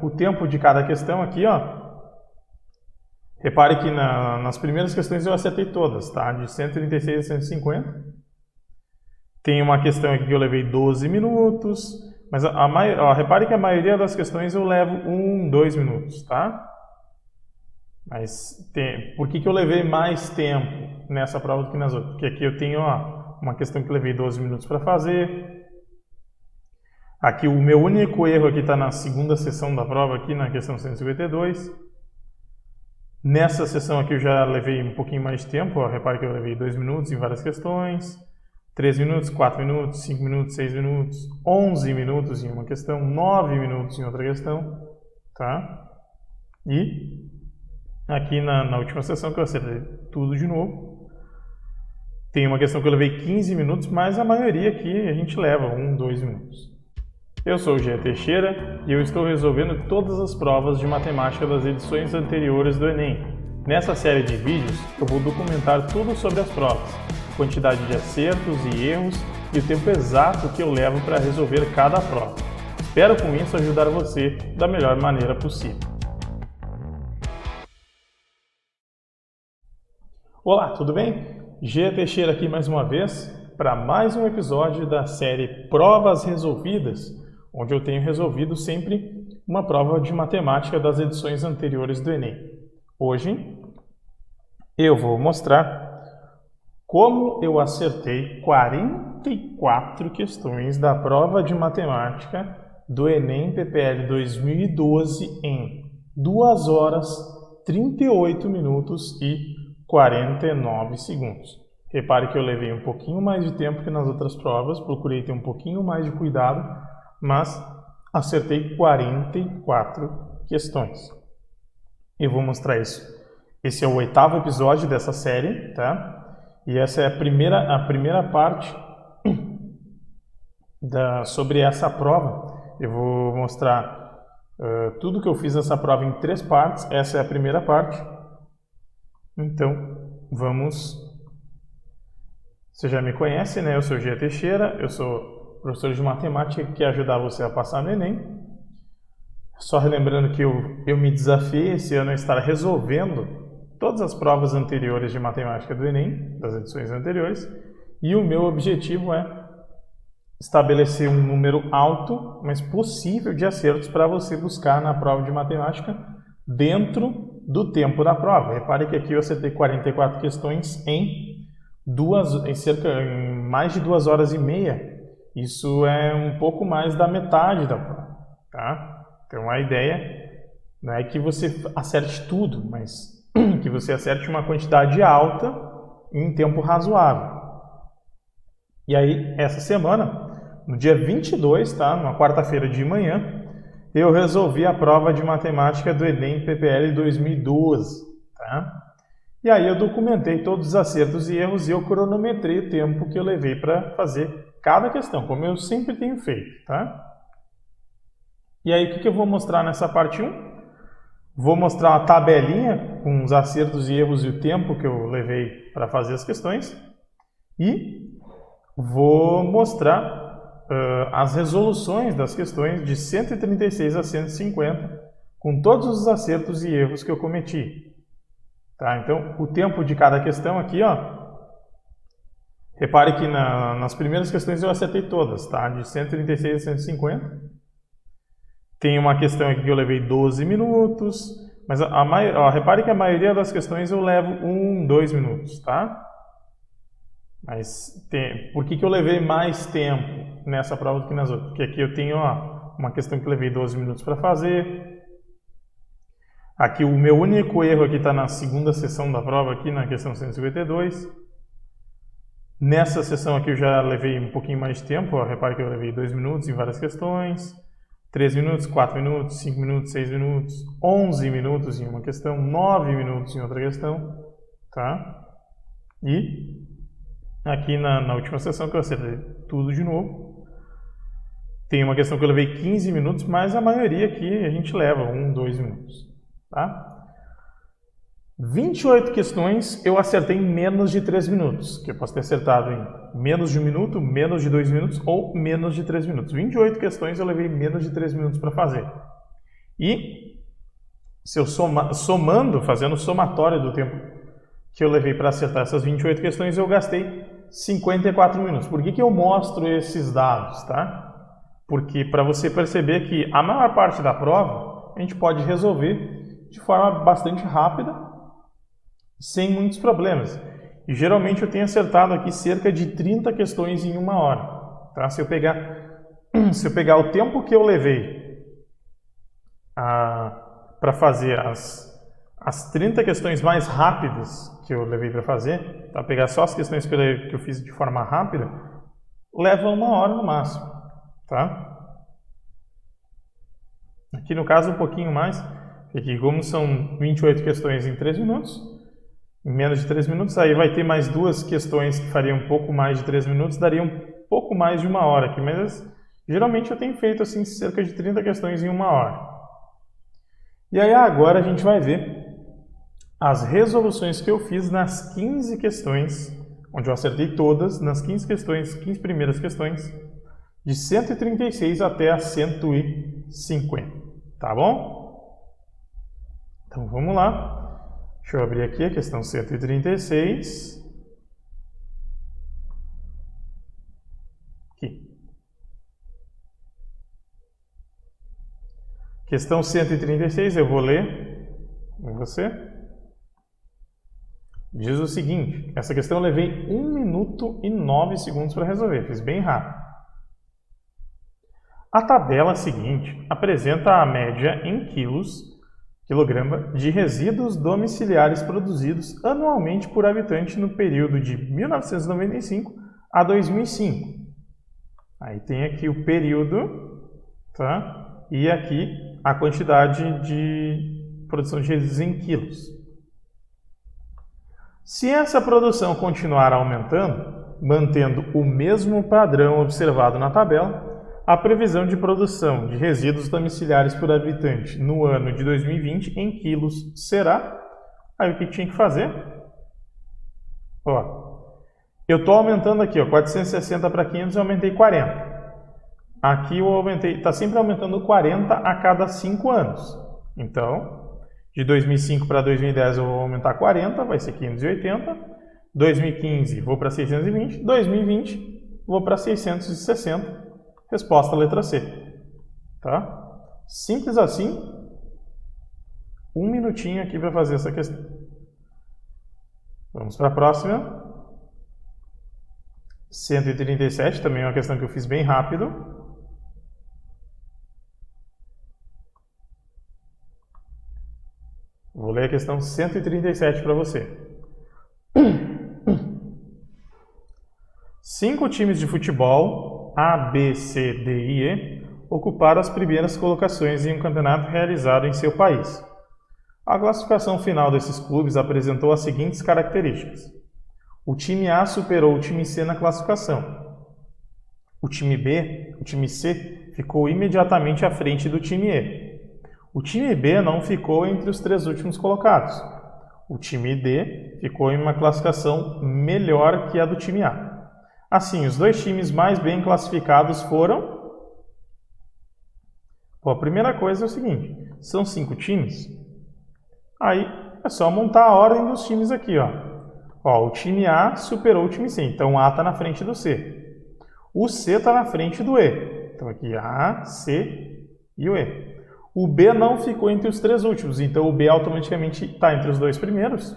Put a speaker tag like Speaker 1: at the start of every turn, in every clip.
Speaker 1: o tempo de cada questão aqui, ó. Repare que nas primeiras questões eu acertei todas, tá? De 136 a 150. Tem uma questão aqui que eu levei 12 minutos, mas repare que a maioria das questões eu levo 1, 2 minutos, tá? Mas por que eu levei mais tempo nessa prova do que nas outras? Porque aqui eu tenho uma questão que eu levei 12 minutos para fazer. Aqui o meu único erro aqui está na segunda sessão da prova, aqui na questão 152. Nessa sessão aqui eu já levei um pouquinho mais de tempo, ó. Repare que eu levei 2 minutos em várias questões, 3 minutos, 4 minutos, 5 minutos, 6 minutos, 11 minutos em uma questão, 9 minutos em outra questão, tá? E aqui na última sessão que eu acertei tudo de novo, tem uma questão que eu levei 15 minutos, mas a maioria aqui a gente leva 1, 2 minutos. Eu sou o Jean Teixeira e eu estou resolvendo todas as provas de matemática das edições anteriores do Enem. Nessa série de vídeos, eu vou documentar tudo sobre as provas, quantidade de acertos e erros e o tempo exato que eu levo para resolver cada prova. Espero com isso ajudar você da melhor maneira possível. Olá, tudo bem? Jean Teixeira aqui mais uma vez para mais um episódio da série Provas Resolvidas, onde eu tenho resolvido sempre uma prova de matemática das edições anteriores do Enem. Hoje eu vou mostrar como eu acertei 44 questões da prova de matemática do Enem PPL 2012 em 2 horas, 38 minutos e 49 segundos. Repare que eu levei um pouquinho mais de tempo que nas outras provas, procurei ter um pouquinho mais de cuidado, mas acertei 44 questões. Eu vou mostrar isso. Esse é o 8º episódio dessa série, tá? E essa é a primeira parte sobre essa prova. Eu vou mostrar tudo que eu fiz nessa prova em 3 partes. Essa é a primeira parte. Então, vamos... Você já me conhece, né? Eu sou o Jean Teixeira, eu sou professor de matemática que quer ajudar você a passar no Enem. Só relembrando que eu me desafiei esse ano a estar resolvendo todas as provas anteriores de matemática do Enem, das edições anteriores, e o meu objetivo é estabelecer um número alto, mas possível de acertos para você buscar na prova de matemática dentro do tempo da prova. Repare que aqui eu acertei 44 questões em mais de 2 horas e meia. Isso é um pouco mais da metade da prova, tá? Então a ideia não é que você acerte tudo, mas que você acerte uma quantidade alta em tempo razoável. E aí, essa semana, no dia 22, tá? Numa quarta-feira de manhã, eu resolvi a prova de matemática do Enem PPL 2012, tá? E aí eu documentei todos os acertos e erros e eu cronometrei o tempo que eu levei para fazer cada questão, como eu sempre tenho feito, tá? E aí, o que eu vou mostrar nessa parte 1? Vou mostrar uma tabelinha com os acertos e erros e o tempo que eu levei para fazer as questões. E vou mostrar as resoluções das questões de 136 a 150, com todos os acertos e erros que eu cometi. Tá? Então, o tempo de cada questão aqui, ó. Repare que nas primeiras questões eu acertei todas, tá? De 136 a 150. Tem uma questão aqui que eu levei 12 minutos, mas repare que a maioria das questões eu levo 1, 2 minutos, tá? Mas por que eu levei mais tempo nessa prova do que nas outras? Porque aqui eu tenho uma questão que eu levei 12 minutos para fazer. Aqui o meu único erro aqui está na segunda sessão da prova, aqui na questão 152. Nessa sessão aqui eu já levei um pouquinho mais de tempo, ó. Repare que eu levei 2 minutos em várias questões, 3 minutos, 4 minutos, 5 minutos, 6 minutos, 11 minutos em uma questão, 9 minutos em outra questão, tá? E aqui na última sessão que eu acertei tudo de novo, tem uma questão que eu levei 15 minutos, mas a maioria aqui a gente leva 1, 2 minutos, tá? 28 questões eu acertei em menos de 3 minutos, que eu posso ter acertado em menos de 1 minuto, menos de 2 minutos ou menos de 3 minutos. 28 questões eu levei menos de 3 minutos para fazer. E se eu fazendo o somatório do tempo que eu levei para acertar essas 28 questões, eu gastei 54 minutos. Por que eu mostro esses dados, tá? Porque para você perceber que a maior parte da prova a gente pode resolver de forma bastante rápida, sem muitos problemas. E geralmente eu tenho acertado aqui cerca de 30 questões em 1 hora. Tá? Se eu pegar o tempo que eu levei para fazer as 30 questões mais rápidas que eu levei para fazer, tá? Pegar só as questões que eu fiz de forma rápida, leva 1 hora no máximo. Tá? Aqui no caso um pouquinho mais, aqui como são 28 questões em 3 minutos, em menos de 3 minutos, aí vai ter mais 2 questões que fariam um pouco mais de 3 minutos, daria um pouco mais de 1 hora aqui, mas geralmente eu tenho feito assim cerca de 30 questões em 1 hora. E aí agora a gente vai ver as resoluções que eu fiz nas 15 questões, onde eu acertei todas, nas 15 primeiras questões, de 136 até a 150, tá bom? Então vamos lá. Deixa eu abrir aqui a questão 136. Aqui. Questão 136, eu vou ler com você. Diz o seguinte, essa questão eu levei 1 minuto e 9 segundos para resolver, fiz bem rápido. A tabela seguinte apresenta a média em quilograma de resíduos domiciliares produzidos anualmente por habitante no período de 1995 a 2005. Aí tem aqui o período, tá? E aqui a quantidade de produção de resíduos em quilos. Se essa produção continuar aumentando, mantendo o mesmo padrão observado na tabela, a previsão de produção de resíduos domiciliares por habitante no ano de 2020 em quilos será... Aí o que tinha que fazer? Ó, eu estou aumentando aqui, ó, 460 para 500 eu aumentei 40. Aqui eu aumentei, está sempre aumentando 40 a cada 5 anos. Então, de 2005 para 2010 eu vou aumentar 40, vai ser 580. 2015 vou para 620. 2020 vou para 660. Resposta letra C. Tá? Simples assim. 1 minutinho aqui para fazer essa questão. Vamos para a próxima. 137, também é uma questão que eu fiz bem rápido. Vou ler a questão 137 para você. 5 times de futebol A, B, C, D e E ocuparam as primeiras colocações em um campeonato realizado em seu país. A classificação final desses clubes apresentou as seguintes características. O time A superou o time C na classificação. O time C, ficou imediatamente à frente do time E. O time B não ficou entre os 3 últimos colocados. O time D ficou em uma classificação melhor que a do time A. Assim, os 2 times mais bem classificados foram... Bom, a primeira coisa é o seguinte, são 5 times, aí é só montar a ordem dos times aqui, ó. Ó, o time A superou o time C, então o A está na frente do C. O C está na frente do E, então aqui A, C e o E. O B não ficou entre os 3 últimos, então o B automaticamente está entre os 2 primeiros.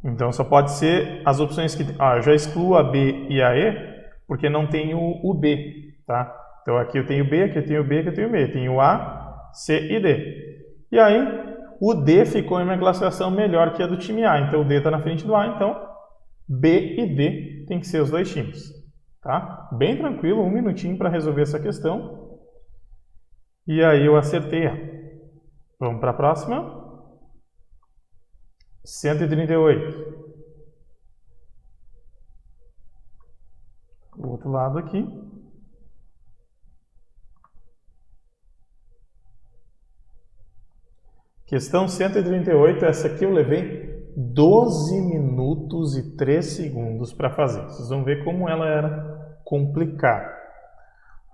Speaker 1: Então só pode ser as opções que... eu já excluo a B e a E, porque não tem o B, tá? Então aqui eu tenho B, aqui eu tenho B, aqui eu tenho B. Tenho A, C e D. E aí, o D ficou em uma classificação melhor que a do time A. Então o D está na frente do A, então B e D tem que ser os 2 times. Tá? Bem tranquilo, 1 minutinho para resolver essa questão. E aí eu acertei. Vamos para a próxima. 138. Do outro lado aqui. Questão 138, essa aqui eu levei 12 minutos e 3 segundos para fazer. Vocês vão ver como ela era complicada.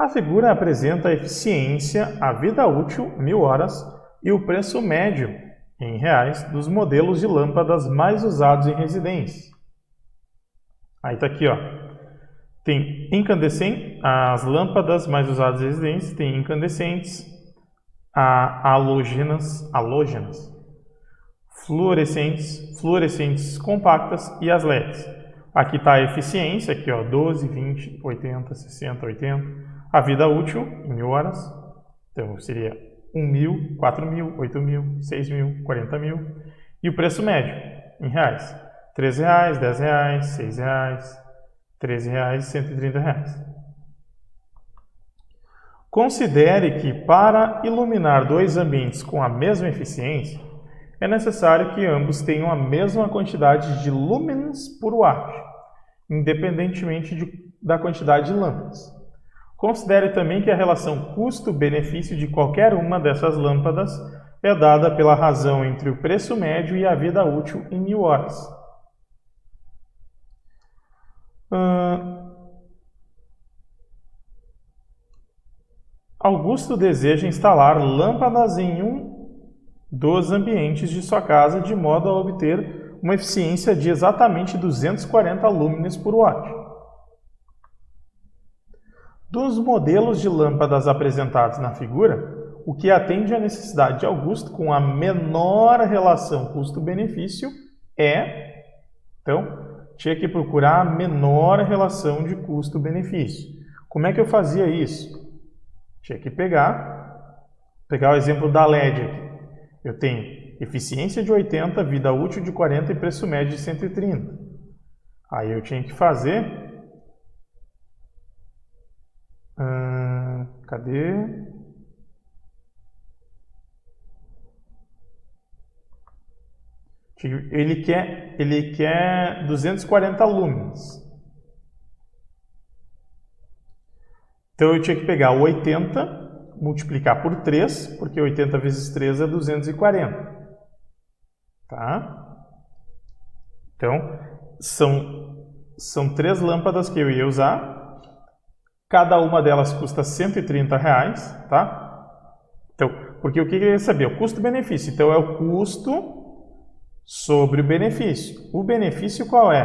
Speaker 1: A figura apresenta a eficiência, a vida útil, 1000 horas, e o preço médio, em reais, dos modelos de lâmpadas mais usados em residências. Aí está aqui, ó. Tem incandescente, as lâmpadas mais usadas em residências, tem incandescentes, halógenas, fluorescentes compactas e as LEDs. Aqui está a eficiência, aqui, ó, 12, 20, 80, 60, 80. A vida útil, em 1000 horas, então seria 1.000, 4.000, 8.000, 6.000, 40.000. E o preço médio, em reais, R$13, R$10, R$6, R$13 e R$130. Considere que para iluminar dois ambientes com a mesma eficiência, é necessário que ambos tenham a mesma quantidade de lúmenes por watt, independentemente da quantidade de lâmpadas. Considere também que a relação custo-benefício de qualquer uma dessas lâmpadas é dada pela razão entre o preço médio e a vida útil em 1000 horas. Augusto deseja instalar lâmpadas em um dos ambientes de sua casa de modo a obter uma eficiência de exatamente 240 lúmenes por watt. Dos modelos de lâmpadas apresentados na figura, o que atende à necessidade de Augusto com a menor relação custo-benefício é... Então, tinha que procurar a menor relação de custo-benefício. Como é que eu fazia isso? Tinha que pegar o exemplo da LED aqui. Eu tenho eficiência de 80, vida útil de 40 e preço médio de 130. Aí eu tinha que fazer... cadê? Ele quer 240 lúmenes. Então eu tinha que pegar o 80, multiplicar por 3, porque 80 vezes 3 é 240. Tá? Então, são 3 lâmpadas que eu ia usar. Cada uma delas custa R$130, tá? Então, porque o que eu ia saber? O custo-benefício. Então, é o custo sobre o benefício. O benefício qual é?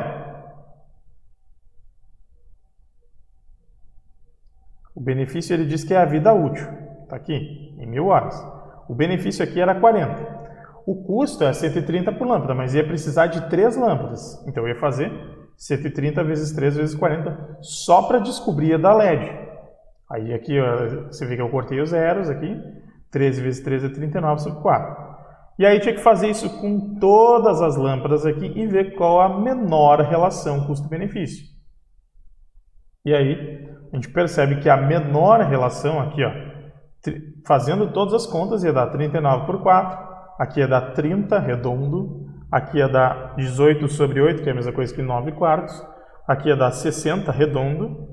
Speaker 1: O benefício ele diz que é a vida útil. Está aqui, em 1000 horas. O benefício aqui era 40. O custo é 130 por lâmpada, mas ia precisar de 3 lâmpadas. Então, eu ia fazer 130 vezes 3 vezes 40, só para descobrir a da LED. Aí aqui ó, você vê que eu cortei os zeros aqui, 13 vezes 13 é 39 sobre 4. E aí tinha que fazer isso com todas as lâmpadas aqui e ver qual a menor relação custo-benefício. E aí a gente percebe que a menor relação aqui, ó, fazendo todas as contas, ia dar 39 por 4, aqui ia dar 30 redondo, aqui ia dar 18 sobre 8, que é a mesma coisa que 9 quartos. Aqui ia dar 60 redondo.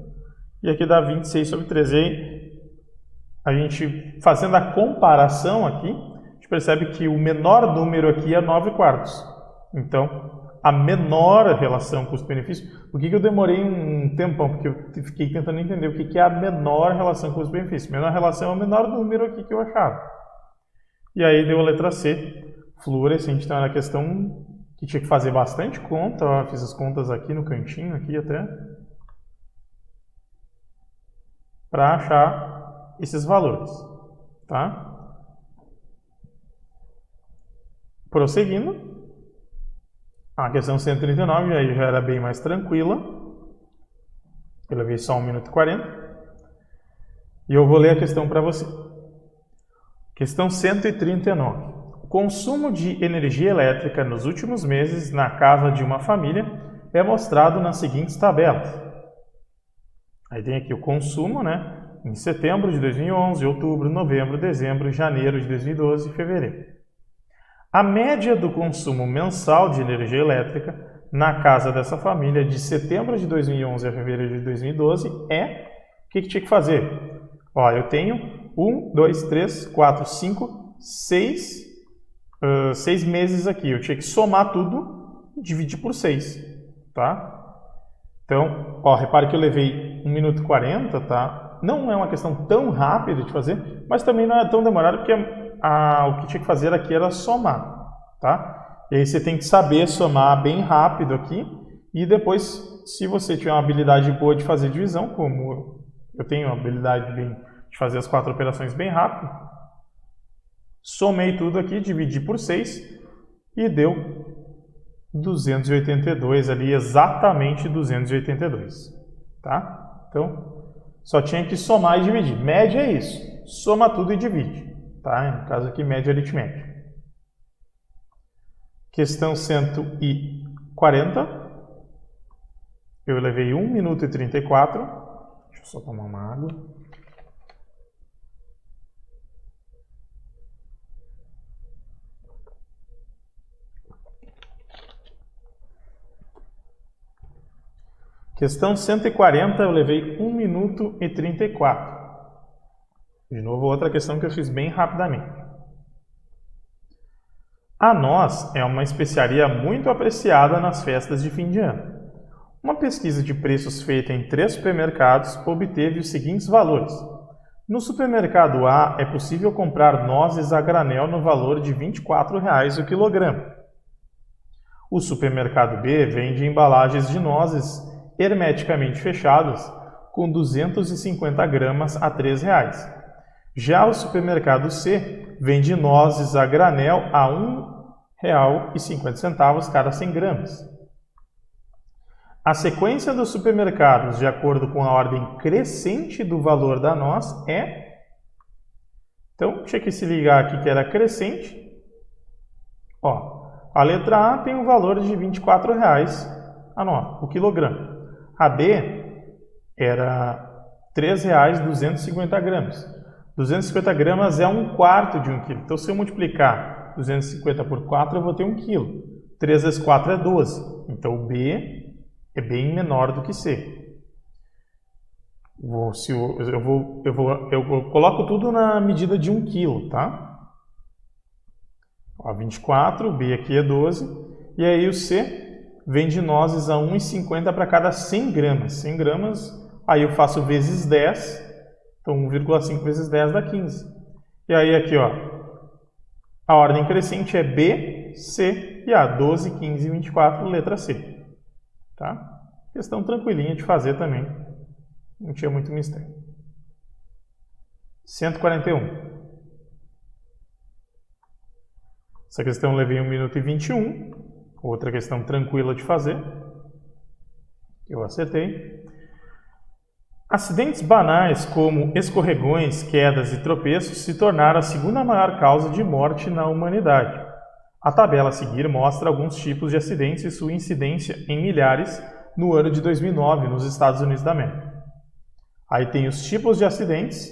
Speaker 1: E aqui dá 26 sobre 13. E aí, a gente, fazendo a comparação aqui, a gente percebe que o menor número aqui é 9 quartos. Então, a menor relação custo-benefício... Por que eu demorei um tempão? Porque eu fiquei tentando entender o que é a menor relação custo-benefício. Menor relação é o menor número aqui que eu achava. E aí deu a letra C. Fluorescente, então era a questão que tinha que fazer bastante conta, ó, fiz as contas aqui no cantinho, aqui até, para achar esses valores, tá? Prosseguindo, a questão 139 aí já era bem mais tranquila, eu levei só 1 minuto e 40, e eu vou ler a questão para você. Questão 139. O consumo de energia elétrica nos últimos meses na casa de uma família é mostrado nas seguintes tabelas. Aí tem aqui o consumo, né? Em setembro de 2011, outubro, novembro, dezembro, janeiro de 2012 e fevereiro. A média do consumo mensal de energia elétrica na casa dessa família de setembro de 2011 a fevereiro de 2012 é... O que tinha que fazer? Ó, eu tenho 1, 2, 3, 4, 5, 6 meses aqui. Eu tinha que somar tudo e dividir por 6, tá? Então, ó, repare que eu levei 1 minuto e 40, tá? Não é uma questão tão rápida de fazer, mas também não é tão demorado, porque o que tinha que fazer aqui era somar, tá? E aí você tem que saber somar bem rápido aqui, e depois, se você tiver uma habilidade boa de fazer divisão, como eu tenho uma habilidade de fazer as 4 operações bem rápido, somei tudo aqui, dividi por 6 e deu 282 ali, exatamente 282, tá? Então, só tinha que somar e dividir. Média é isso, soma tudo e divide, tá? No caso aqui, média aritmética. Questão 140, eu levei 1 minuto e 34, deixa eu só tomar uma água. Questão 140, eu levei 1 minuto e 34. De novo, outra questão que eu fiz bem rapidamente. A noz é uma especiaria muito apreciada nas festas de fim de ano. Uma pesquisa de preços feita em 3 supermercados obteve os seguintes valores. No supermercado A, é possível comprar nozes a granel no valor de R$ 24,00 o quilograma. O supermercado B vende embalagens de nozes hermeticamente fechadas com 250 gramas a R$ 3,00. Já o supermercado C vende nozes a granel a R$ 1,50 cada 100 gramas. A sequência dos supermercados, de acordo com a ordem crescente do valor da noz, é... Então, tinha que se ligar aqui que era crescente. Ó, a letra A tem um valor de R$ 24,00 a noz, o quilograma. A B era R$ 3,250 gramas. 250 gramas é 1/4 de 1 quilo. Então, se eu multiplicar 250 por 4, eu vou ter 1 quilo. 3 vezes 4 é 12. Então, o B é bem menor do que C. Eu coloco tudo na medida de 1 quilo, tá? Ó, 24, o B aqui é 12. E aí o C vende nozes a 1,50 para cada 100 gramas. 100 gramas, aí eu faço vezes 10. Então, 1,5 vezes 10 dá 15. E aí aqui, ó, a ordem crescente é B, C e A. 12, 15 e 24, letra C. Tá? Questão tranquilinha de fazer também. Não tinha muito mistério. 141. Essa questão eu levei 1 minuto e 21. Outra questão tranquila de fazer. Eu acertei. Acidentes banais como escorregões, quedas e tropeços se tornaram a segunda maior causa de morte na humanidade. A tabela a seguir mostra alguns tipos de acidentes e sua incidência em milhares no ano de 2009 nos Estados Unidos da América. Aí tem os tipos de acidentes,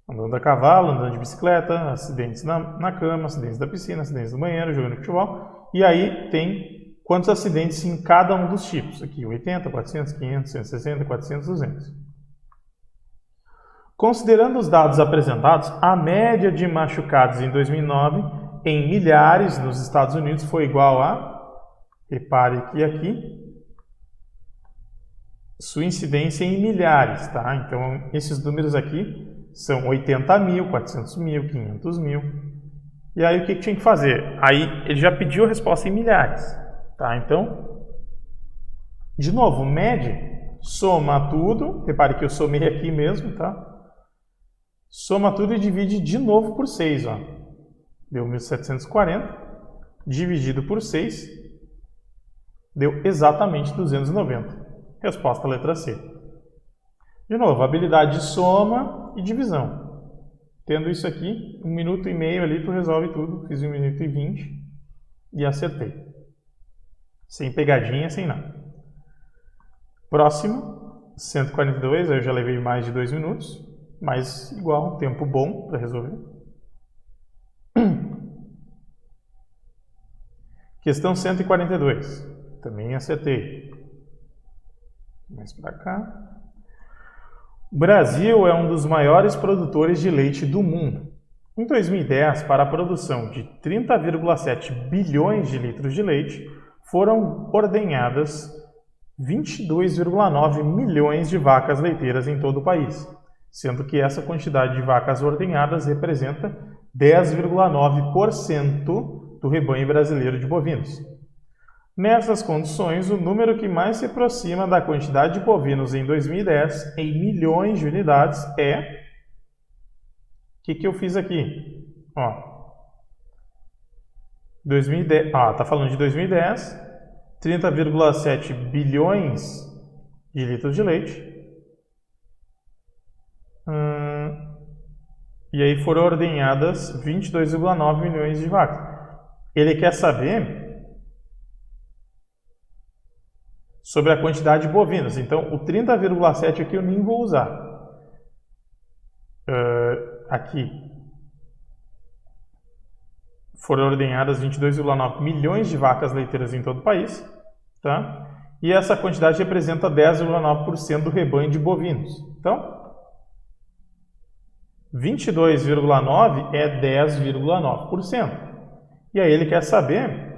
Speaker 1: andando a cavalo, andando de bicicleta, acidentes na cama, acidentes da piscina, acidentes do banheiro, jogando futebol. E aí tem quantos acidentes em cada um dos tipos. Aqui 80, 400, 500, 160, 400, 200. Considerando os dados apresentados, a média de machucados em 2009 em milhares nos Estados Unidos foi igual a, repare que aqui, sua incidência em milhares, tá? Então, esses números aqui são 80 mil, 400 mil, 500 mil. E aí, o que tinha que fazer? Aí, ele já pediu a resposta em milhares, tá? Então, de novo, média, soma tudo, repare que eu somei aqui mesmo, tá? Soma tudo e divide de novo por 6, ó. Deu 1.740, dividido por 6, deu exatamente 290. Resposta letra C. De novo, habilidade de soma e divisão. Tendo isso aqui, 1 minuto e meio ali, tu resolve tudo. Fiz 1 minuto e 20 e acertei. Sem pegadinha, sem nada. Próximo, 142, eu já levei mais de 2 minutos, mas igual, tempo bom para resolver. Questão 142. Também acertei. Mais para cá. O Brasil é um dos maiores produtores de leite do mundo. Em 2010, para a produção de 30,7 bilhões de litros de leite, foram ordenhadas 22,9 milhões de vacas leiteiras em todo o país, sendo que essa quantidade de vacas ordenhadas representa 10,9% do rebanho brasileiro de bovinos. Nessas condições, o número que mais se aproxima da quantidade de bovinos em 2010, em milhões de unidades, é... O que eu fiz aqui? Ó, 2010, tá falando de 2010, 30,7 bilhões de litros de leite. E aí foram ordenhadas 22,9 milhões de vacas. Ele quer saber sobre a quantidade de bovinos. Então, o 30,7 aqui eu nem vou usar. Aqui foram ordenhadas 22,9 milhões de vacas leiteiras em todo o país, tá? E essa quantidade representa 10,9% do rebanho de bovinos. Então, 22,9 é 10,9%. E aí ele quer saber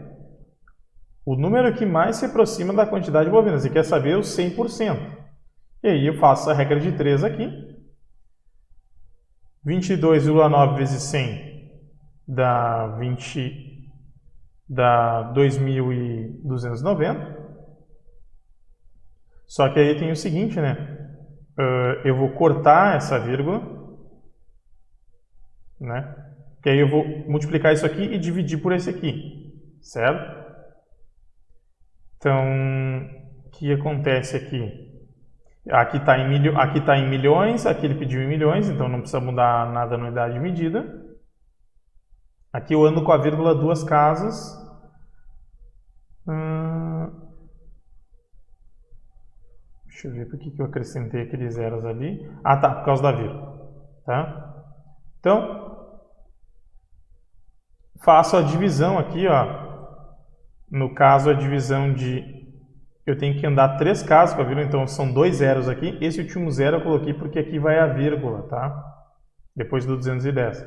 Speaker 1: o número que mais se aproxima da quantidade de bovinos. Ele quer saber os 100%. E aí eu faço a regra de 3 aqui. 22,9 vezes 100 dá 2.290. Só que aí tem o seguinte, né? Eu vou cortar essa vírgula, né? Que aí eu vou multiplicar isso aqui e dividir por esse aqui, certo? Então, o que acontece aqui? Aqui está em milhões, aqui ele pediu em milhões, então não precisa mudar nada na unidade de medida. Aqui eu ando com a vírgula duas casas. Deixa eu ver por que eu acrescentei aqueles zeros ali. Ah, tá, por causa da vírgula. Tá? Então, faço a divisão aqui, ó. No caso, a divisão de... Eu tenho que andar 3 casas com a vírgula, então são 2 zeros aqui. Esse último zero eu coloquei porque aqui vai a vírgula, tá? Depois do 210.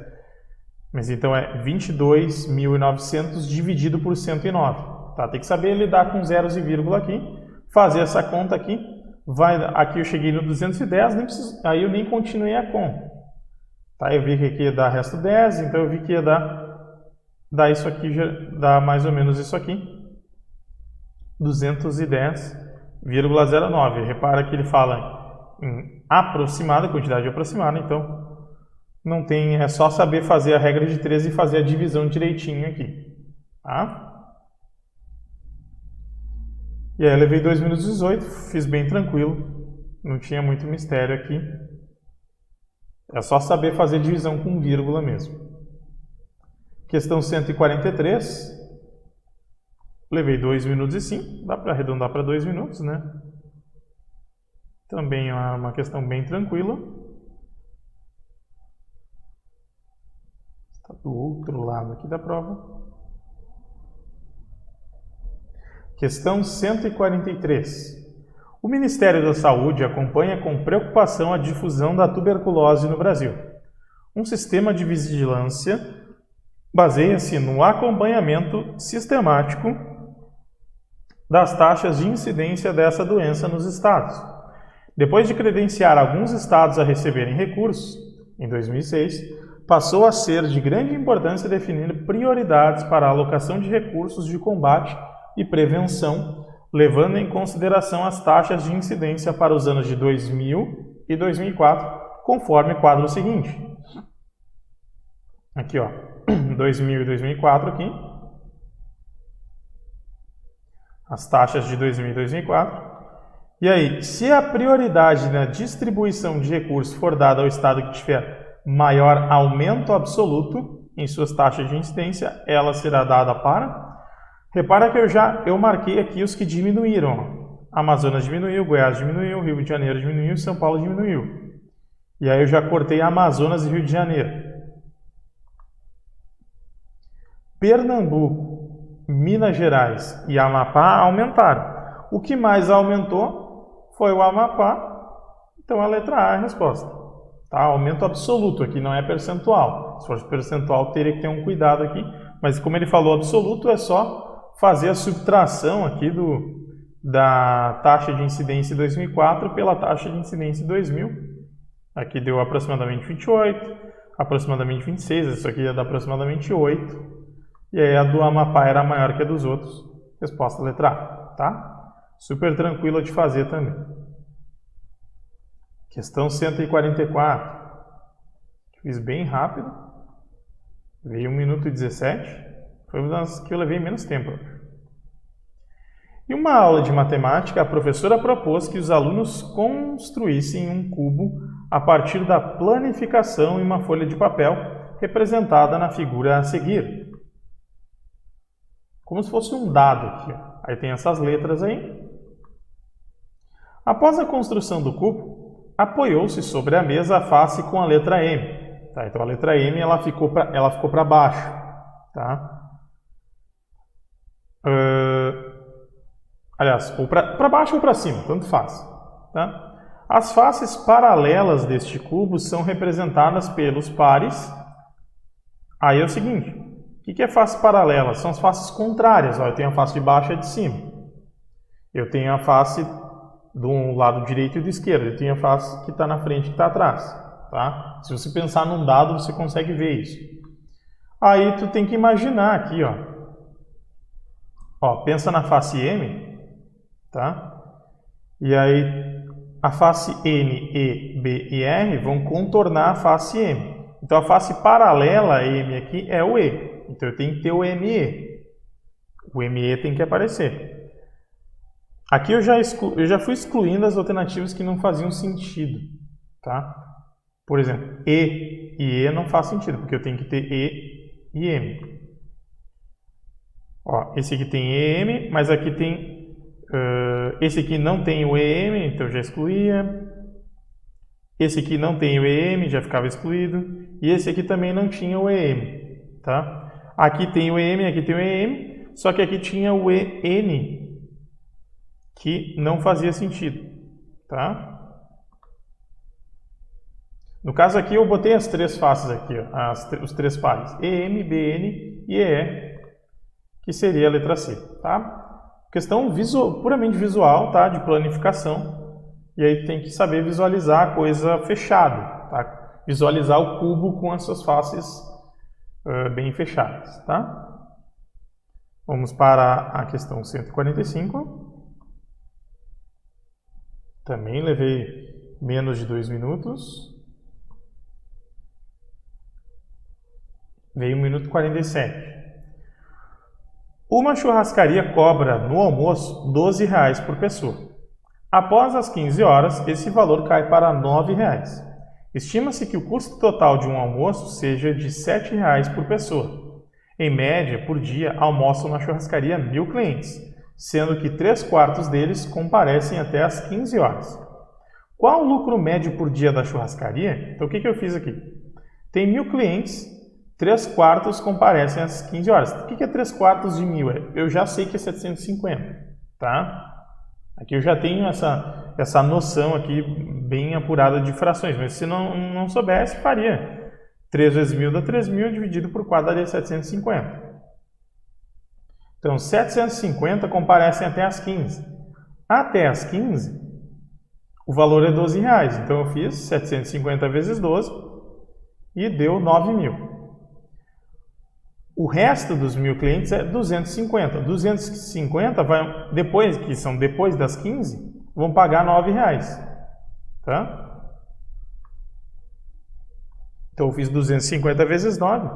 Speaker 1: Mas então é 22.900 dividido por 109. Tá? Tem que saber lidar com zeros e vírgula aqui. Fazer essa conta aqui. Aqui eu cheguei no 210, aí eu nem continuei a conta. Tá? Eu vi que aqui ia dar resto 10, então eu vi que ia dar isso aqui, dá mais ou menos isso aqui. 210,09. Repara que ele fala em aproximada, quantidade aproximada, então não tem, é só saber fazer a regra de 3 e fazer a divisão direitinho aqui. Tá? E aí eu levei 2 minutos e 18, fiz bem tranquilo, não tinha muito mistério aqui. É só saber fazer divisão com vírgula mesmo. Questão 143. Levei 2 minutos e 5, dá para arredondar para 2 minutos, né? Também é uma questão bem tranquila. Está do outro lado aqui da prova. Questão 143. O Ministério da Saúde acompanha com preocupação a difusão da tuberculose no Brasil. Um sistema de vigilância baseia-se no acompanhamento sistemático das taxas de incidência dessa doença nos estados. Depois de credenciar alguns estados a receberem recursos, em 2006, passou a ser de grande importância definir prioridades para a alocação de recursos de combate e prevenção, levando em consideração as taxas de incidência para os anos de 2000 e 2004, conforme o quadro seguinte. Aqui, ó, 2000 e 2004 aqui. As taxas de 2000 e 2004. E aí, se a prioridade na distribuição de recursos for dada ao estado que tiver maior aumento absoluto em suas taxas de incidência, ela será dada para... Repara que eu marquei aqui os que diminuíram. Amazonas diminuiu, Goiás diminuiu, Rio de Janeiro diminuiu e São Paulo diminuiu. E aí eu já cortei Amazonas e Rio de Janeiro. Pernambuco, Minas Gerais e Amapá aumentaram. O que mais aumentou foi o Amapá. Então a letra A é a resposta. Tá? Aumento absoluto aqui, não é percentual. Se fosse percentual, teria que ter um cuidado aqui. Mas como ele falou absoluto, é só fazer a subtração aqui da taxa de incidência em 2004 pela taxa de incidência em 2000. Aqui deu aproximadamente 28, aproximadamente 26, isso aqui ia dar aproximadamente 8. E aí a do Amapá era maior que a dos outros. Resposta letra A, tá? Super tranquila de fazer também. Questão 144. Fiz bem rápido. Veio 1 minuto e 17. Foi uma das que eu levei menos tempo. Em uma aula de matemática, a professora propôs que os alunos construíssem um cubo a partir da planificação em uma folha de papel, representada na figura a seguir. Como se fosse um dado aqui. Aí tem essas letras aí. Após a construção do cubo, apoiou-se sobre a mesa a face com a letra M. Tá, então a letra M ela ficou para baixo. Tá? Aliás, ou para baixo ou para cima, tanto faz. Tá? As faces paralelas deste cubo são representadas pelos pares. Aí é o seguinte, o que é face paralela? São as faces contrárias. Ó, eu tenho a face de baixo e a de cima. Eu tenho a face do lado direito e do esquerdo. Eu tenho a face que está na frente e que está atrás. Tá? Se você pensar num dado, você consegue ver isso. Aí tu tem que imaginar aqui, ó, pensa na face M, tá? E aí a face N, E, B e R vão contornar a face M. Então a face paralela a M aqui é o E. Então eu tenho que ter o ME. O ME tem que aparecer. Aqui eu já fui excluindo as alternativas que não faziam sentido, tá? Por exemplo, E e E não faz sentido, porque eu tenho que ter E e M. Ó, esse aqui tem EM, mas aqui tem... esse aqui não tem o EM, então já excluía. Esse aqui não tem o EM, já ficava excluído. E esse aqui também não tinha o EM, tá? Aqui tem o EM, aqui tem o EM, só que aqui tinha o EN, que não fazia sentido, tá? No caso aqui eu botei as três faces aqui, ó, os três pares, EM, BN e EE, que seria a letra C, tá? Questão puramente visual, tá? De planificação, e aí tem que saber visualizar a coisa fechada, tá? Visualizar o cubo com as suas faces bem fechadas, tá? Vamos para a questão 145. Também levei menos de 2 minutos. Veio 1 minuto e 47. Uma churrascaria cobra no almoço R$12 por pessoa. Após as 15 horas, esse valor cai para R$9. Estima-se que o custo total de um almoço seja de R$7 por pessoa. Em média, por dia, almoçam na churrascaria 1.000 clientes, sendo que 3/4 deles comparecem até as 15 horas. Qual o lucro médio por dia da churrascaria? Então, o que eu fiz aqui? Tem 1.000 clientes, 3/4 comparecem às 15 horas. O que é 3/4 de 1.000? Eu já sei que é 750, tá? Aqui eu já tenho essa noção aqui bem apurada de frações, mas se não soubesse, faria 3 vezes 1.000 dá 3.000, dividido por 4 daria 750. Então, 750 comparecem até as 15. Até as 15, o valor é R$12. Então, eu fiz 750 vezes 12 e deu 9.000. O resto dos 1.000 clientes é 250. 250 vai depois das 15, vão pagar R$9, tá? Então eu fiz 250 vezes 9,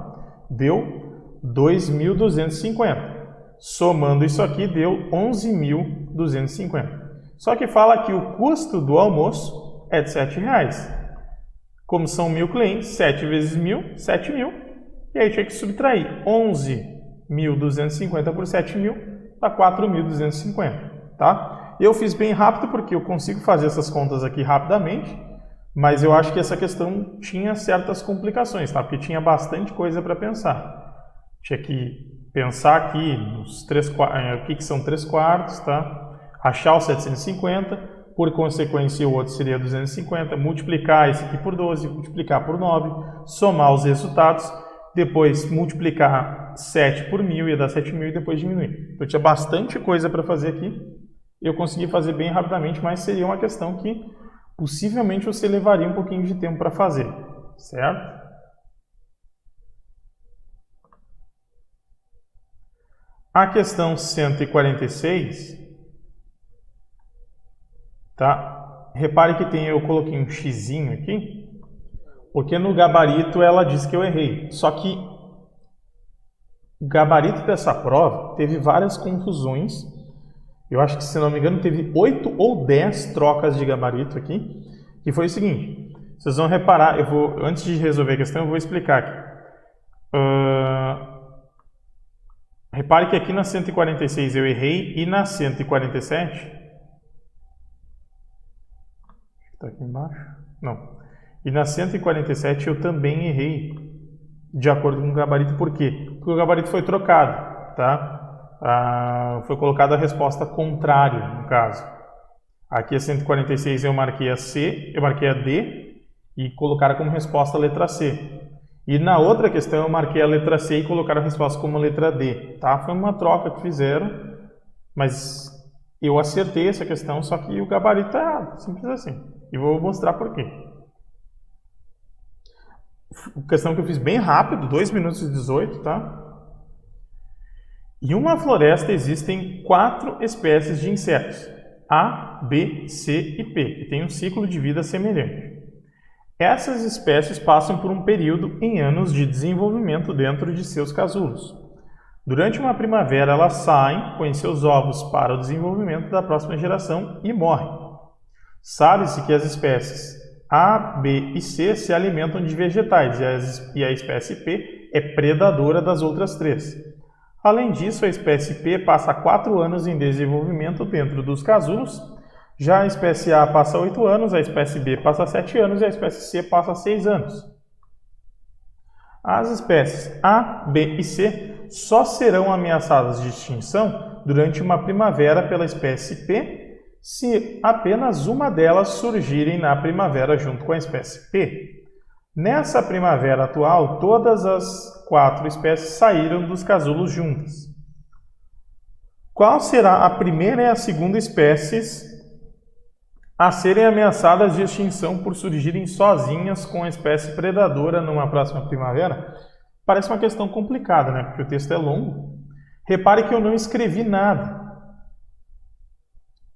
Speaker 1: deu 2.250. Somando isso aqui deu 11.250. Só que fala que o custo do almoço é de R$7. Como são 1.000 clientes, 7 vezes 1.000, 7.000. E aí tinha que subtrair 11.250 por 7.000, dá 4.250, tá? Eu fiz bem rápido porque eu consigo fazer essas contas aqui rapidamente, mas eu acho que essa questão tinha certas complicações, tá? Porque tinha bastante coisa para pensar. Tinha que pensar aqui nos o que são 3/4, tá? Achar os 750, por consequência o outro seria 250, multiplicar esse aqui por 12, multiplicar por 9, somar os resultados, depois multiplicar 7 por 1.000 ia dar 7.000 e depois diminuir. Então tinha bastante coisa para fazer aqui eu consegui fazer bem rapidamente, mas seria uma questão que possivelmente você levaria um pouquinho de tempo para fazer, certo? A questão 146, tá? Repare que eu coloquei um xizinho aqui, porque no gabarito ela diz que eu errei. Só que o gabarito dessa prova teve várias confusões. Eu acho que, se não me engano, teve 8 ou 10 trocas de gabarito aqui, que foi o seguinte. Vocês vão reparar, antes de resolver a questão, eu vou explicar aqui. Repare que aqui na 146 eu errei e na 147... Está aqui embaixo? Não. E na 147 eu também errei, de acordo com o gabarito. Por quê? Porque o gabarito foi trocado, tá? Foi colocada a resposta contrária, no caso. Aqui a 146 eu marquei a C, eu marquei a D e colocaram como resposta a letra C. E na outra questão eu marquei a letra C e colocaram a resposta como letra D, tá? Foi uma troca que fizeram, mas eu acertei essa questão, só que o gabarito está errado, simples assim. E vou mostrar por quê. Questão que eu fiz bem rápido, 2 minutos e 18, tá? Em uma floresta existem 4 espécies de insetos, A, B, C e P, que têm um ciclo de vida semelhante. Essas espécies passam por um período em anos de desenvolvimento dentro de seus casulos. Durante uma primavera, elas saem, põem seus ovos para o desenvolvimento da próxima geração e morrem. Sabe-se que as espécies A, B e C se alimentam de vegetais e a espécie P é predadora das outras 3. Além disso, a espécie P passa 4 anos em desenvolvimento dentro dos casulos. Já a espécie A passa 8 anos, a espécie B passa 7 anos e a espécie C passa 6 anos. As espécies A, B e C só serão ameaçadas de extinção durante uma primavera pela espécie P, se apenas uma delas surgirem na primavera junto com a espécie P. Nessa primavera atual, todas as 4 espécies saíram dos casulos juntas. Qual será a primeira e a segunda espécies a serem ameaçadas de extinção por surgirem sozinhas com a espécie predadora numa próxima primavera? Parece uma questão complicada, né? Porque o texto é longo. Repare que eu não escrevi nada.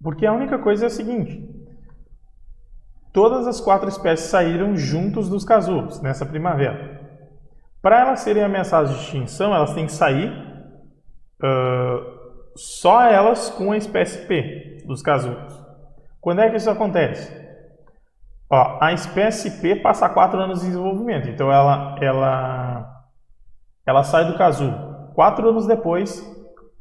Speaker 1: Porque a única coisa é a seguinte. Todas as 4 espécies saíram juntos dos casulos nessa primavera. Para elas serem ameaçadas de extinção, elas têm que sair só elas com a espécie P dos casulos. Quando é que isso acontece? Ó, a espécie P passa 4 anos de desenvolvimento, então ela sai do casulo 4 anos depois,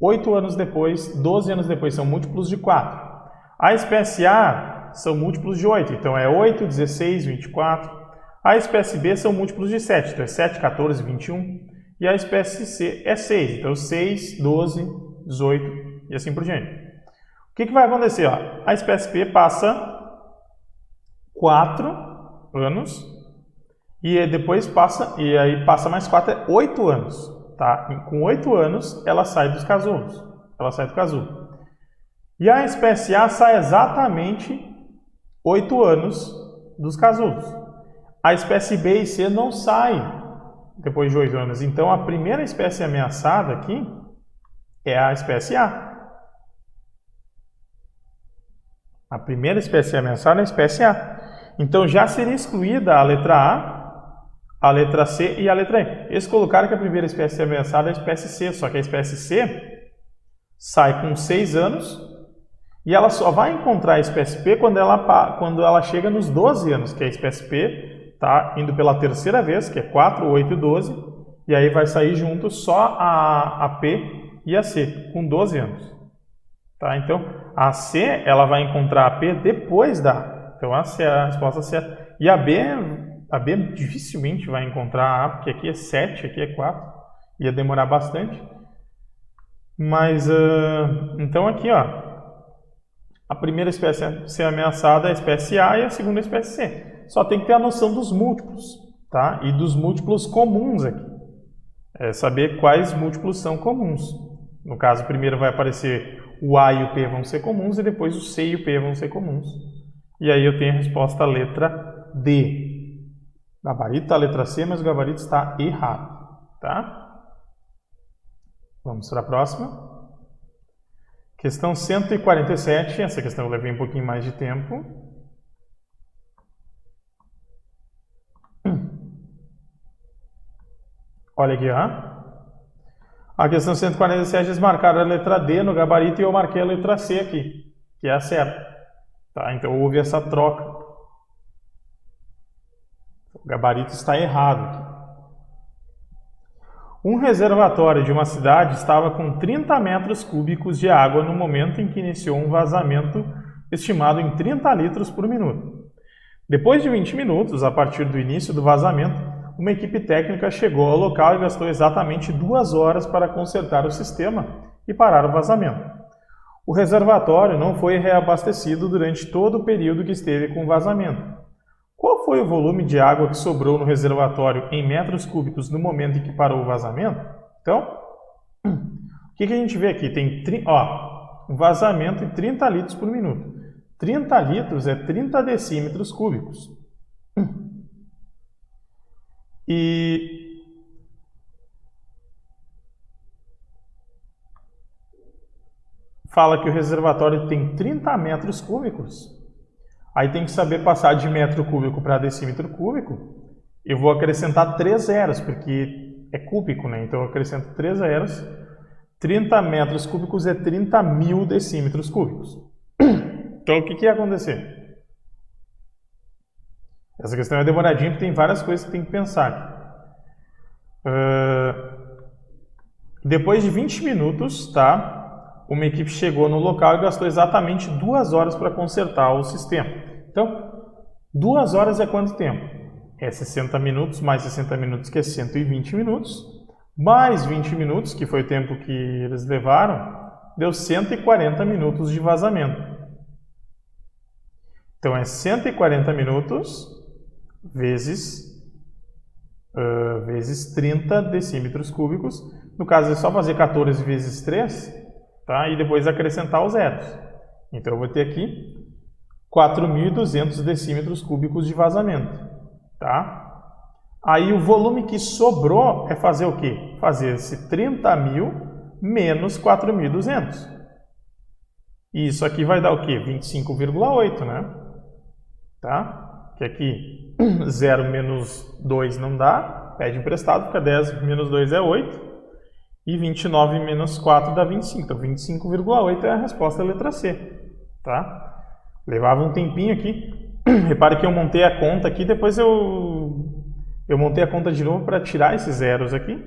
Speaker 1: 8 anos depois, 12 anos depois, são múltiplos de 4. A espécie A são múltiplos de 8, então é 8, 16, 24. A espécie B são múltiplos de 7, então é 7, 14, 21. E a espécie C é 6, então 6, 12, 18 e assim por diante. O que vai acontecer? Ó? A espécie P passa 4 anos e depois passa mais 4, é 8 anos. Tá? E com 8 anos ela sai dos casulos. Ela sai do casulo. E a espécie A sai exatamente 8 anos dos casulos. A espécie B e C não saem depois de 8 anos. Então a primeira espécie ameaçada aqui é a espécie A. A primeira espécie ameaçada é a espécie A. Então já seria excluída a letra A, a letra C e a letra E. Eles colocaram que a primeira espécie ameaçada é a espécie C, só que a espécie C sai com 6 anos e ela só vai encontrar a espécie P quando ela chega nos 12 anos, que a espécie P está indo pela terceira vez, que é 4, 8 e 12, e aí vai sair junto só a P e a C, com 12 anos. Tá? Então, a C ela vai encontrar a P depois da A. Então, a C é a resposta certa. E a B dificilmente vai encontrar a A, porque aqui é 7, aqui é 4. Ia demorar bastante. Mas, então aqui, ó, a primeira espécie a ser ameaçada é a espécie A e a segunda é a espécie C. Só tem que ter a noção dos múltiplos, tá? E dos múltiplos comuns aqui. É saber quais múltiplos são comuns. No caso, primeiro vai aparecer o A e o P vão ser comuns e depois o C e o P vão ser comuns. E aí eu tenho a resposta letra D. O gabarito está a letra C, mas o gabarito está errado. Tá? Vamos para a próxima. Questão 147. Essa questão eu levei um pouquinho mais de tempo. Olha aqui, ó. A questão 147 eles marcaram a letra D no gabarito e eu marquei a letra C aqui, que é a certa. Tá? Então houve essa troca. O gabarito está errado aqui. Um reservatório de uma cidade estava com 30 metros cúbicos de água no momento em que iniciou um vazamento estimado em 30 litros por minuto. Depois de 20 minutos, a partir do início do vazamento, uma equipe técnica chegou ao local e gastou exatamente 2 horas para consertar o sistema e parar o vazamento. O reservatório não foi reabastecido durante todo o período que esteve com vazamento. Qual foi o volume de água que sobrou no reservatório em metros cúbicos no momento em que parou o vazamento? Então, o que a gente vê aqui? Tem um vazamento de 30 litros por minuto. 30 litros é 30 decímetros cúbicos. E fala que o reservatório tem 30 metros cúbicos. Aí tem que saber passar de metro cúbico para decímetro cúbico. Eu vou acrescentar 3 zeros, porque é cúbico, né? Então eu acrescento 3 zeros. 30 metros cúbicos é 30 mil decímetros cúbicos. Então o que ia acontecer? Essa questão é demoradinha porque tem várias coisas que tem que pensar aqui. Depois de 20 minutos, tá? Uma equipe chegou no local e gastou exatamente 2 horas para consertar o sistema. Então, 2 horas é quanto tempo? É 60 minutos mais 60 minutos, que é 120 minutos, mais 20 minutos, que foi o tempo que eles levaram, deu 140 minutos de vazamento. Então, é 140 minutos vezes 30 decímetros cúbicos. No caso, é só fazer 14 vezes 3, tá? E depois acrescentar os zeros. Então, eu vou ter aqui 4.200 decímetros cúbicos de vazamento. Tá? Aí, o volume que sobrou é fazer o quê? Fazer esse 30.000 menos 4.200. E isso aqui vai dar o quê? 25,8, né? Tá? Que aqui 0 menos 2 não dá, pede emprestado, fica 10 menos 2 é 8, e 29 menos 4 dá 25, então 25,8 é a resposta da letra C. Tá? Levava um tempinho aqui, repare que eu montei a conta aqui, depois eu montei a conta de novo para tirar esses zeros aqui,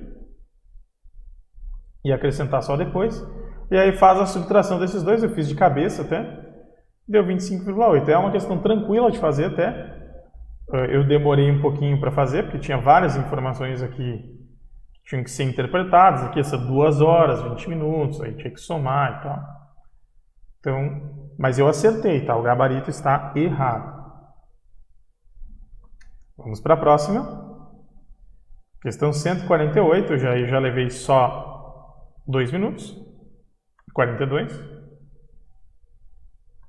Speaker 1: e acrescentar só depois, e aí faz a subtração desses dois, eu fiz de cabeça até, deu 25,8, é uma questão tranquila de fazer até. Eu demorei um pouquinho para fazer, porque tinha várias informações aqui que tinham que ser interpretadas. Aqui essa 2 horas, 20 minutos, aí tinha que somar e tal. Então, mas eu acertei, tá? O gabarito está errado. Vamos para a próxima. Questão 148, eu já levei só 2 minutos. 42.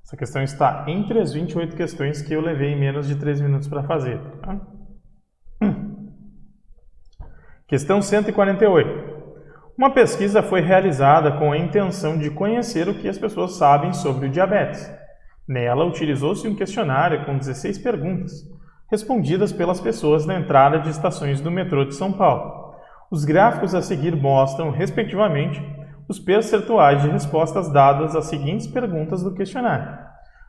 Speaker 1: Essa questão está entre as 28 questões que eu levei menos de 3 minutos para fazer. Tá? Questão 148. Uma pesquisa foi realizada com a intenção de conhecer o que as pessoas sabem sobre o diabetes. Nela, utilizou-se um questionário com 16 perguntas, respondidas pelas pessoas na entrada de estações do metrô de São Paulo. Os gráficos a seguir mostram, respectivamente, os percentuais de respostas dadas às seguintes perguntas do questionário.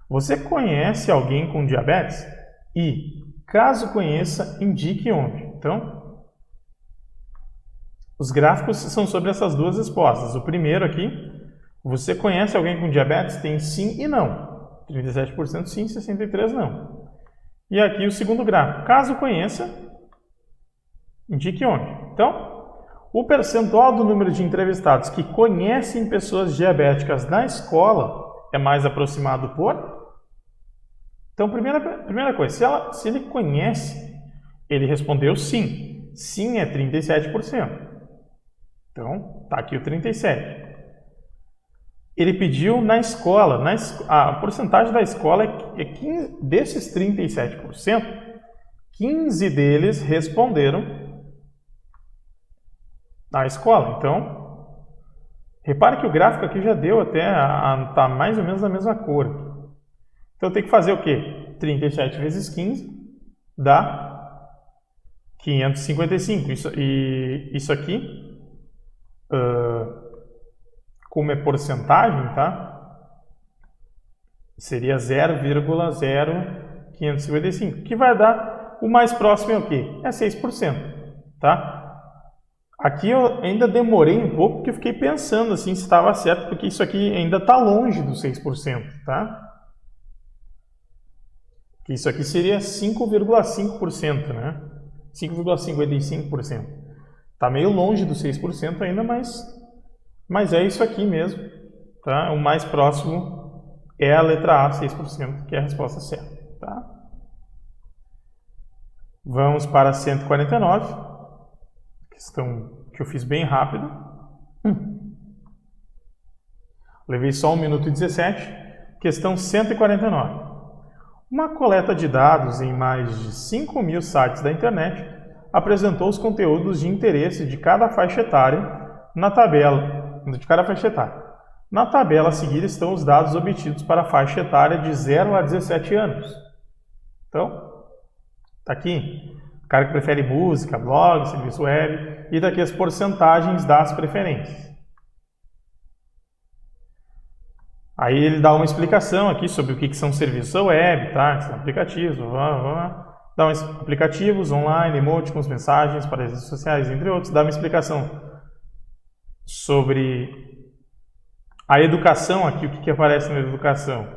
Speaker 1: Você conhece alguém com diabetes? E, caso conheça, indique onde. Então, os gráficos são sobre essas duas respostas. O primeiro aqui, você conhece alguém com diabetes? Tem sim e não. 37% sim, 63% não. E aqui o segundo gráfico, caso conheça, indique onde. Então, o percentual do número de entrevistados que conhecem pessoas diabéticas na escola é mais aproximado por... Então, primeira coisa, se ele conhece, ele respondeu sim. Sim é 37%. Então, está aqui o 37%. ele pediu na escola. A porcentagem da escola é 15, desses 37%, 15 deles responderam na escola. Então, repare que o gráfico aqui já deu até, tá mais ou menos da mesma cor. Então, tem que fazer o quê? 37 vezes 15 dá 555. Isso aqui, como é porcentagem, tá? Seria 0,0555, que vai dar, o mais próximo é o quê? É 6%, tá? Aqui eu ainda demorei um pouco, porque eu fiquei pensando assim se estava certo, porque isso aqui ainda está longe dos 6%, tá? Isso aqui seria 5,5%, né? 5,55%. Está meio longe dos 6% ainda, mas é isso aqui mesmo, tá? O mais próximo é a letra A, 6%, que é a resposta certa, tá? Vamos para 149, questão que eu fiz bem rápido. Levei só 1 minuto e 17. Questão 149. Uma coleta de dados em mais de 5.000 sites da internet apresentou os conteúdos de interesse de cada faixa etária na tabela. Na tabela a seguir estão os dados obtidos para a faixa etária de 0 a 17 anos. Então, está aqui o cara que prefere música, blog, serviço web, e daqui as porcentagens das preferências. Aí ele dá uma explicação aqui sobre o que são serviços web, tá? Que são aplicativos, dá aplicativos online, emoticons, mensagens para redes sociais, entre outros. Dá uma explicação sobre a educação aqui, o que aparece na educação.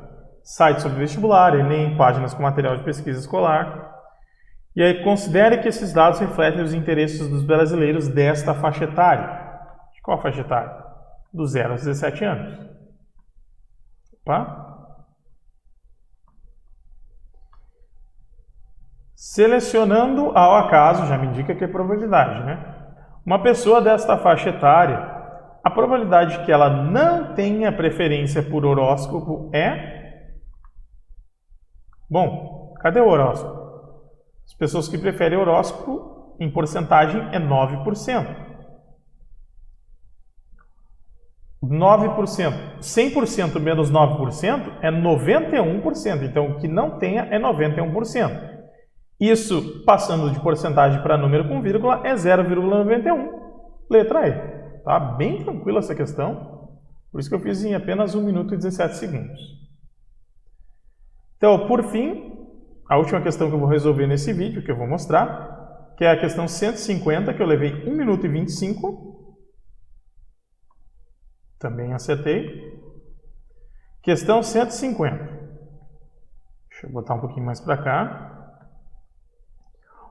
Speaker 1: Sites sobre vestibular, Enem, páginas com material de pesquisa escolar. E aí considere que esses dados refletem os interesses dos brasileiros desta faixa etária. De qual faixa etária? Do 0 aos 17 anos. Opa. Selecionando ao acaso, já me indica que é probabilidade, né? Uma pessoa desta faixa etária, a probabilidade de que ela não tenha preferência por horóscopo é... Bom, cadê o horóscopo? As pessoas que preferem horóscopo, em porcentagem, é 9%. 9%. 100% menos 9% é 91%. Então, o que não tenha é 91%. Isso, passando de porcentagem para número com vírgula, é 0,91. Letra E. Tá bem tranquila essa questão. Por isso que eu fiz em apenas 1 minuto e 17 segundos. Então, por fim, a última questão que eu vou resolver nesse vídeo, que eu vou mostrar, que é a questão 150, que eu levei 1 minuto e 25. Também acertei. Questão 150. Deixa eu botar um pouquinho mais para cá.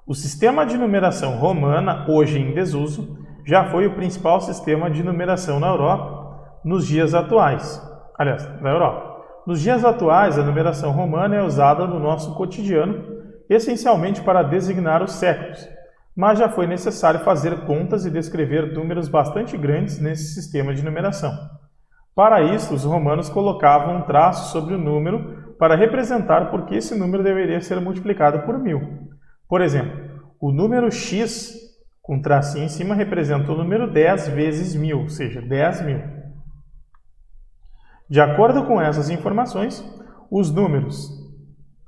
Speaker 1: O sistema de numeração romana, hoje em desuso, já foi o principal sistema de numeração na Europa nos dias atuais. Aliás, na Europa. Nos dias atuais, a numeração romana é usada no nosso cotidiano, essencialmente para designar os séculos, mas já foi necessário fazer contas e descrever números bastante grandes nesse sistema de numeração. Para isso, os romanos colocavam um traço sobre o número para representar por que esse número deveria ser multiplicado por 1000. Por exemplo, o número x, com tracinho em cima, representa o número 10 vezes 1000, ou seja, 10.000. De acordo com essas informações, os números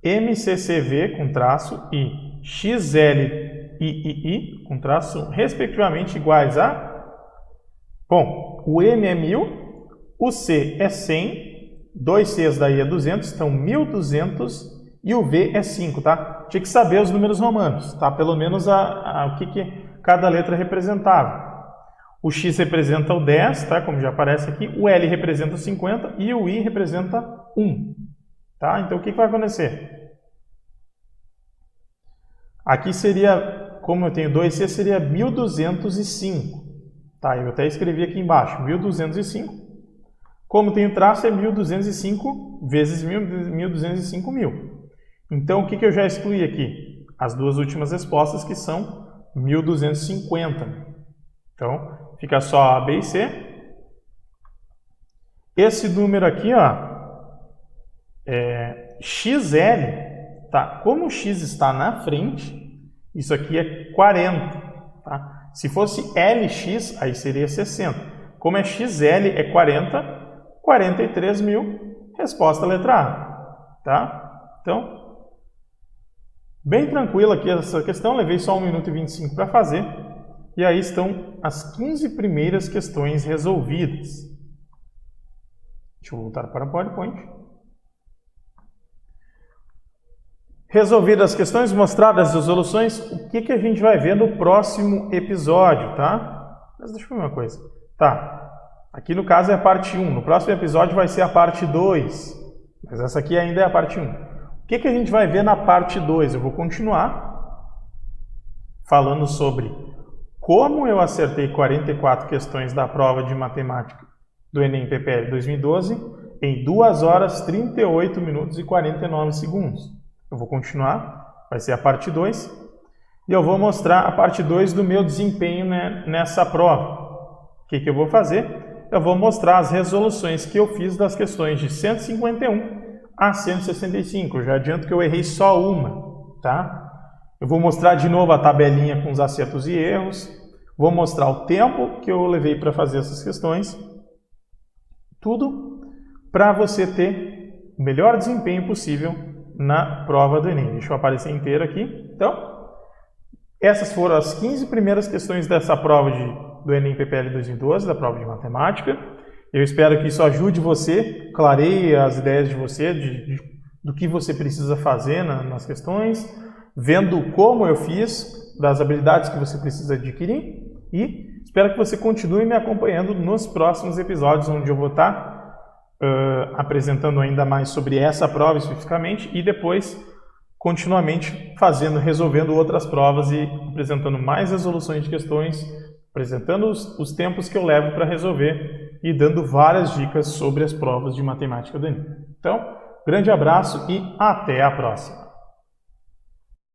Speaker 1: MCCV, com traço, e XLII, com traço, respectivamente iguais a... Bom, o M é 1000, o C é 100, 2 Cs daí é 200, então 1200, e o V é 5, tá? Tinha que saber os números romanos, tá? Pelo menos o que cada letra representava. O X representa o 10, tá? Como já aparece aqui. O L representa o 50 e o I representa 1. Tá? Então, o que vai acontecer? Aqui seria, como eu tenho 2C, seria 1205. Tá? Eu até escrevi aqui embaixo, 1205. Como tenho traço, é 1205 vezes 1205 mil. Então, o que eu já excluí aqui? As duas últimas respostas, que são 1250. Então, fica só A, B e C. Esse número aqui, ó, XL, tá? Como o X está na frente, isso aqui é 40, tá? Se fosse LX, aí seria 60. Como é XL, é 40, 43 mil, resposta letra A, tá? Então, bem tranquilo aqui essa questão, levei só 1 minuto e 25 para fazer, e aí estão as 15 primeiras questões resolvidas. Deixa eu voltar para o PowerPoint. Resolvidas as questões, mostradas as resoluções, o que a gente vai ver no próximo episódio, tá? Mas deixa eu ver uma coisa. Tá, aqui no caso é a parte 1, no próximo episódio vai ser a parte 2, mas essa aqui ainda é a parte 1. O que a gente vai ver na parte 2? Eu vou continuar falando sobre como eu acertei 44 questões da prova de matemática do Enem PPL 2012 em 2 horas, 38 minutos e 49 segundos. Eu vou continuar, vai ser a parte 2, e eu vou mostrar a parte 2 do meu desempenho, né, nessa prova. O que eu vou fazer? Eu vou mostrar as resoluções que eu fiz das questões de 151 a 165. Eu já adianto que eu errei só uma, tá? Eu vou mostrar de novo a tabelinha com os acertos e erros, vou mostrar o tempo que eu levei para fazer essas questões, tudo para você ter o melhor desempenho possível na prova do Enem. Deixa eu aparecer inteiro aqui. Então, essas foram as 15 primeiras questões dessa prova do Enem PPL 2012, da prova de matemática. Eu espero que isso ajude você, clareie as ideias de você, do que você precisa fazer nas questões, vendo como eu fiz, das habilidades que você precisa adquirir, e espero que você continue me acompanhando nos próximos episódios, onde eu vou estar apresentando ainda mais sobre essa prova especificamente e depois continuamente resolvendo outras provas e apresentando mais resoluções de questões, apresentando os tempos que eu levo para resolver e dando várias dicas sobre as provas de matemática do Enem. Então, grande abraço e até a próxima!